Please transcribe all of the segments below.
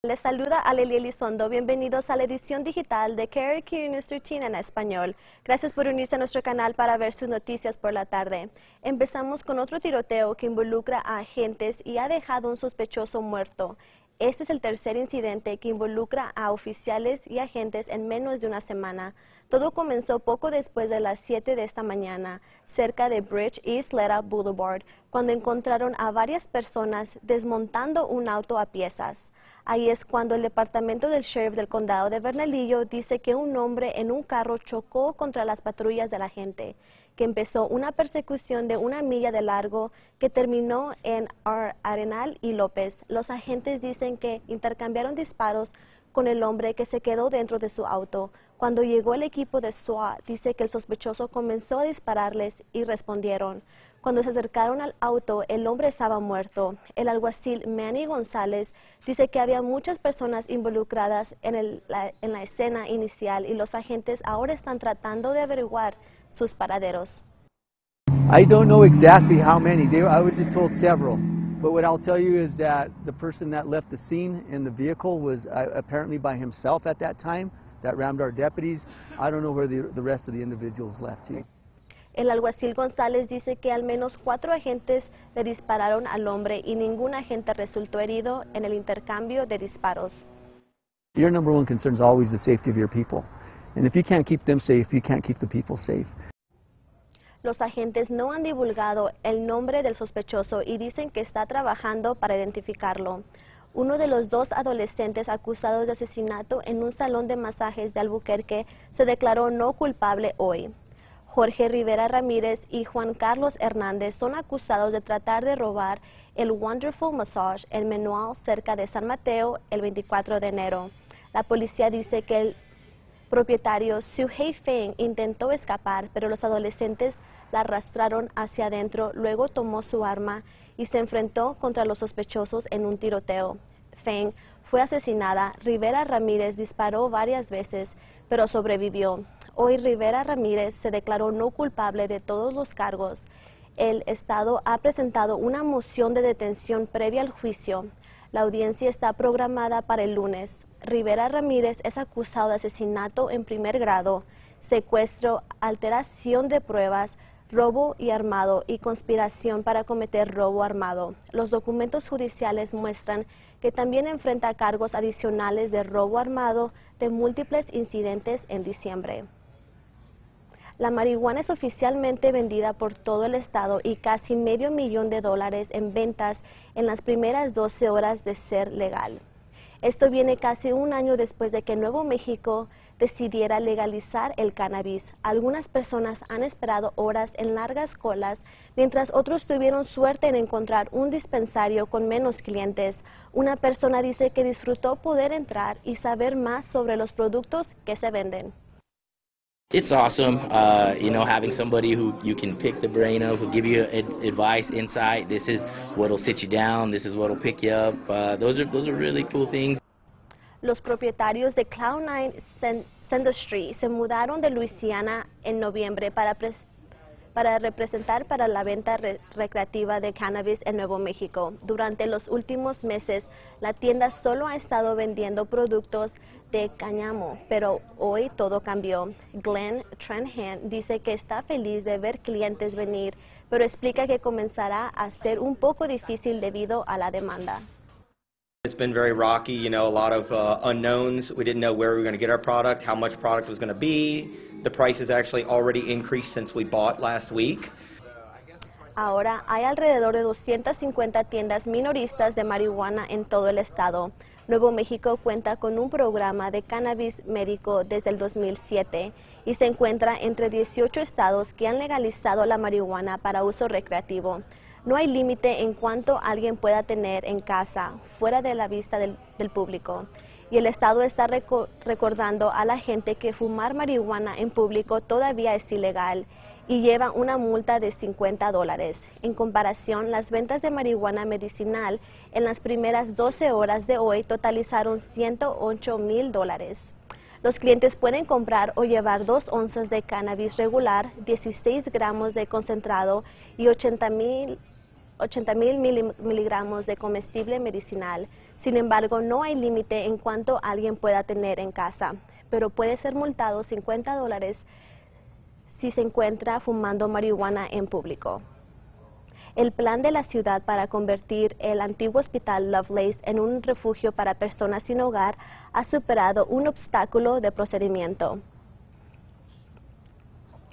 Les saluda Alelia Elizondo. Bienvenidos a la edición digital de KRQ News 13 en español. Gracias por unirse a nuestro canal para ver sus noticias por la tarde. Empezamos con otro tiroteo que involucra a agentes y ha dejado un sospechoso muerto. Este es el tercer incidente que involucra a oficiales y agentes en menos de una semana. Todo comenzó poco después de las 7 de esta mañana, cerca de Bridge East Leda Boulevard, cuando encontraron a varias personas desmontando un auto a piezas. Ahí es cuando el departamento del sheriff del condado de Bernalillo dice que un hombre en un carro chocó contra las patrullas de la gente, que empezó una persecución de 1 milla de largo que terminó en Arenal y López. Los agentes dicen que intercambiaron disparos con el hombre que se quedó dentro de su auto. Cuando llegó el equipo de SWAT, dice que el sospechoso comenzó a dispararles y respondieron. Cuando se acercaron al auto, el hombre estaba muerto. El alguacil Manny González dice que había muchas personas involucradas en la escena inicial y los agentes ahora están tratando de averiguar sus paraderos. I don't know exactly how many. I was just told several. But what I'll tell you is that the person that left the scene in the vehicle was apparently by himself at that time. That rammed our deputies. I don't know where the rest of the individuals left to. El alguacil González dice que al menos 4 agentes le dispararon al hombre y ningún agente resultó herido en el intercambio de disparos. Your number one concern is always the safety of your people. And if you can't keep them safe, you can't keep the people safe. Los agentes no han divulgado el nombre del sospechoso y dicen que está trabajando para identificarlo. Uno de los 2 adolescentes acusados de asesinato en un salón de masajes de Albuquerque se declaró no culpable hoy. Jorge Rivera Ramírez y Juan Carlos Hernández son acusados de tratar de robar el Wonderful Massage en Menual cerca de San Mateo el 24 de enero. La policía dice que el propietario Suhei Feng intentó escapar, pero los adolescentes la arrastraron hacia adentro, luego tomó su arma y se enfrentó contra los sospechosos en un tiroteo. Feng fue asesinada. Rivera Ramírez disparó varias veces, pero sobrevivió. Hoy Rivera Ramírez se declaró no culpable de todos los cargos. El Estado ha presentado una moción de detención previa al juicio. La audiencia está programada para el lunes. Rivera Ramírez es acusado de asesinato en primer grado, secuestro, alteración de pruebas, robo y armado y conspiración para cometer robo armado. Los documentos judiciales muestran que también enfrenta cargos adicionales de robo armado de múltiples incidentes en diciembre. La marihuana es oficialmente vendida por todo el estado y casi $500,000 en ventas en las primeras 12 horas de ser legal. Esto viene casi un año después de que Nuevo México decidiera legalizar el cannabis. Algunas personas han esperado horas en largas colas, mientras otros tuvieron suerte en encontrar un dispensario con menos clientes. Una persona dice que disfrutó poder entrar y saber más sobre los productos que se venden. It's awesome, having somebody who you can pick the brain of, who give you advice, insight. This is what'll sit you down. This is what'll pick you up. Those are really cool things. Los propietarios de Cloud9 Industry se mudaron de Luisiana en noviembre para representar para la venta recreativa de cannabis en Nuevo México. Durante los últimos meses, la tienda solo ha estado vendiendo productos de cáñamo, pero hoy todo cambió. Glenn Trenhan dice que está feliz de ver clientes venir, pero explica que comenzará a ser un poco difícil debido a la demanda. It's been very rocky, a lot of unknowns. We didn't know where we were going to get our product, how much product was going to be. The price has actually already increased since we bought last week. Ahora hay alrededor de 250 tiendas minoristas de marihuana en todo el estado. Nuevo México cuenta con un programa de cannabis médico desde el 2007 y se encuentra entre 18 estados que han legalizado la marihuana para uso recreativo. No hay límite en cuánto alguien pueda tener en casa, fuera de la vista del público. Y el Estado está recordando a la gente que fumar marihuana en público todavía es ilegal y lleva una multa de $50. En comparación, las ventas de marihuana medicinal en las primeras 12 horas de hoy totalizaron $108,000. Los clientes pueden comprar o llevar 2 onzas de cannabis regular, 16 gramos de concentrado y 80,000 miligramos de comestible medicinal. Sin embargo, no hay límite en cuánto alguien pueda tener en casa, pero puede ser multado $50 si se encuentra fumando marihuana en público. El plan de la ciudad para convertir el antiguo hospital Lovelace en un refugio para personas sin hogar ha superado un obstáculo de procedimiento.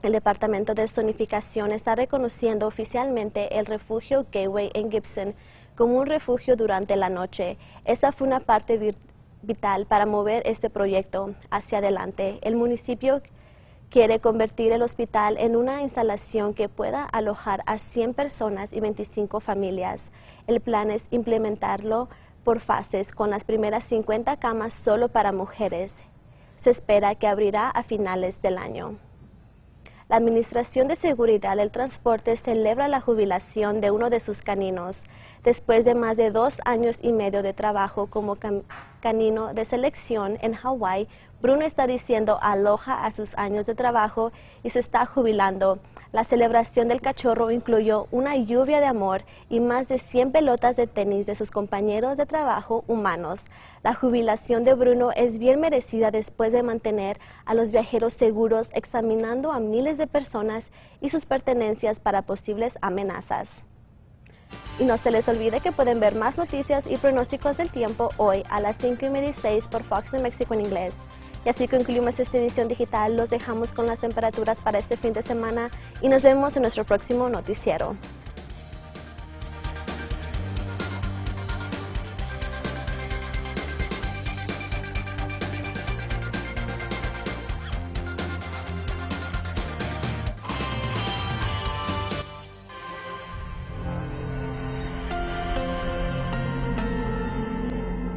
El Departamento de Zonificación está reconociendo oficialmente el refugio Gateway en Gibson como un refugio durante la noche. Esta fue una parte vital para mover este proyecto hacia adelante. El municipio quiere convertir el hospital en una instalación que pueda alojar a 100 personas y 25 familias. El plan es implementarlo por fases, con las primeras 50 camas solo para mujeres. Se espera que abrirá a finales del año. La Administración de Seguridad del Transporte celebra la jubilación de uno de sus caninos. Después de más de 2 años y medio de trabajo como canino de selección en Hawái, Bruno está diciendo aloha a sus años de trabajo y se está jubilando. La celebración del cachorro incluyó una lluvia de amor y más de 100 pelotas de tenis de sus compañeros de trabajo humanos. La jubilación de Bruno es bien merecida después de mantener a los viajeros seguros examinando a miles de personas y sus pertenencias para posibles amenazas. Y no se les olvide que pueden ver más noticias y pronósticos del tiempo hoy a las 5:16 por Fox New Mexico en inglés. Y así concluimos esta edición digital. Los dejamos con las temperaturas para este fin de semana y nos vemos en nuestro próximo noticiero.